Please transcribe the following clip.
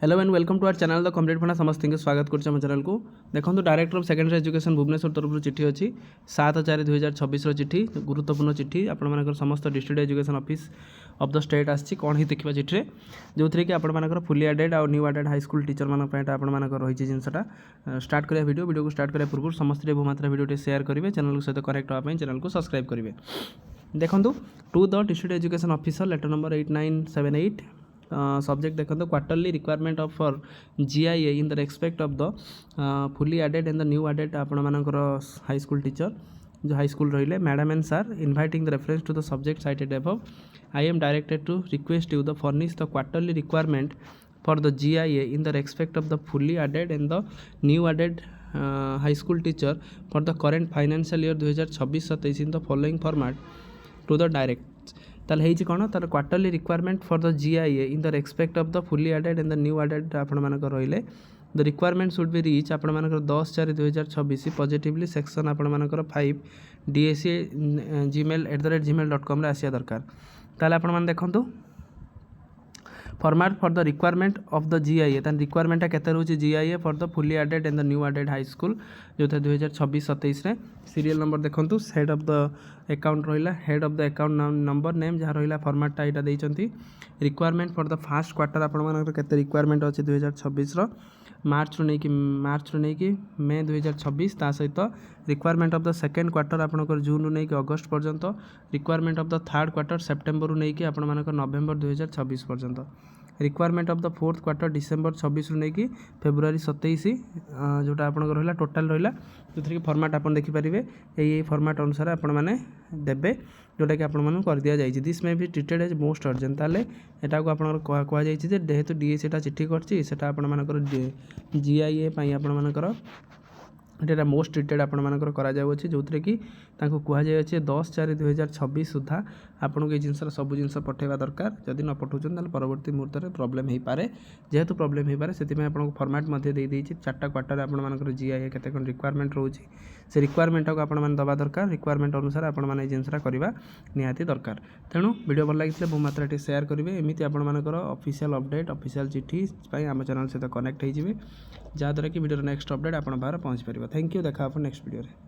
Hello and welcome to our channel the complete funda समस्त स्वागत कर चैनल को देखो director of secondary education Bhubaneswar तरफ चिठी अच्छी 7/4/2026 चिठी गुरुत्वपूर्ण चिठी आपण समस्त district education office of the state आसी कौन ही देखा चिठी जो थी कि आपर फुली एडेड और new aided high school teacher मान रही जिनसा स्टार्ट करा वीडियो को स्टार्ट करा पूर्व समस्त बहुमात्रा वीडियो शेयर करेंगे चैनल सहित कनेक्ट होगापी चैनल को सब्सक्राइब करेंगे देखो to the district education officer letter number 8978 subject देखो quarterly requirement of for GIA in the respect of the fully aided and the new aided आपण मानकर हाई स्कूल टीचर जो high school रहिले madam and sir inviting the reference to the subject cited above I am directed to request you the furnish the quarterly requirement for the GIA in the respect of the fully added and the new added high school teacher for the current financial year 2026-27 in the following format to the direct ताले हेची कौन तार quarterly requirement for the GIA in the respect of the fully aided and the new aided आपण मानक रहिले the requirement should be reach आपण मानक 10/4/2026 positively section आपण मानक 5 DSA@gmail.com रे आसिया दरकार ताले आपण मान देखंतु format for the requirement of the GIA तान रिक्वायरमेंट केते रहउची GIA for the fully aided and the new aided high school जो 2026-27 रे सीरियल नंबर देखंतु हेड ऑफ द अकाउंट रहिला head of the account number name जहाँ रहिला फॉर्मेटटा एटा देइचंती requirement for the first quarter आपण मानकर केते रिक्वायरमेंट अछि 2026 रो मार्च रू नहीं कि मे 2026 ता सहित requirement of the second quarter आपनकर जून रू नहीं कि अगस्त पर्यंत requirement of the third quarter September रू नहीं कि आपण मानकर नवेम्बर 2026 पर्यंत requirement of the fourth quarter December 26 रू नहीं कि फेब्रुआरी 27 जोटा आपनकर रहिला टोटल रहिला जो कि फॉर्मेट आपन देखि परिबे एई फॉर्मेट अनुसार आपण माने देबे जोटा कि आपण माने कर दिया जायछि this may be treated as most urgent ताले एटा को आपनकर कहा जायछि जे जेहेतु DSA टा चिट्ठी करछि सेटा आपण मानकर GIA पई आपण मानकर एटा मोस्ट ट्रीटेड आपण मानकर करा जाउछि जोथरे कि तांको कहा जाय अछि 10/4/2026 सुधा आपन के जिनसर सब जिनस पठेबा दरकार जदि न पठौछन ताले परवर्ती मुहूर्त रे प्रॉब्लम हेई पारे जेहेतु प्रॉब्लम हेई पारे सेति में आपन फॉर्मेट मध्ये दे देछि चारटा क्वार्टर आपण मानकर GIA केते कोन रिक्वायरमेंट रहउछि से रिक्वायरमेंट को आपण मान दबा दरकार रिक्वायरमेंट अनुसार आपण मान जिनसरा करबा निहाती दरकार तेणु वीडियो भल लागितले बहु मात्रा टे शेयर करिवे एमिति आपण मानकर ऑफिशियल अपडेट ऑफिशियल चिट्ठी पई हम चैनल सहित कनेक्ट होई जिवे जा द्वारा कि वीडियो नेक्स्ट अपडेट आपण बाहर पहुंच परिबा थैंक यू देखा अपन नेक्स्ट वीडियो रे।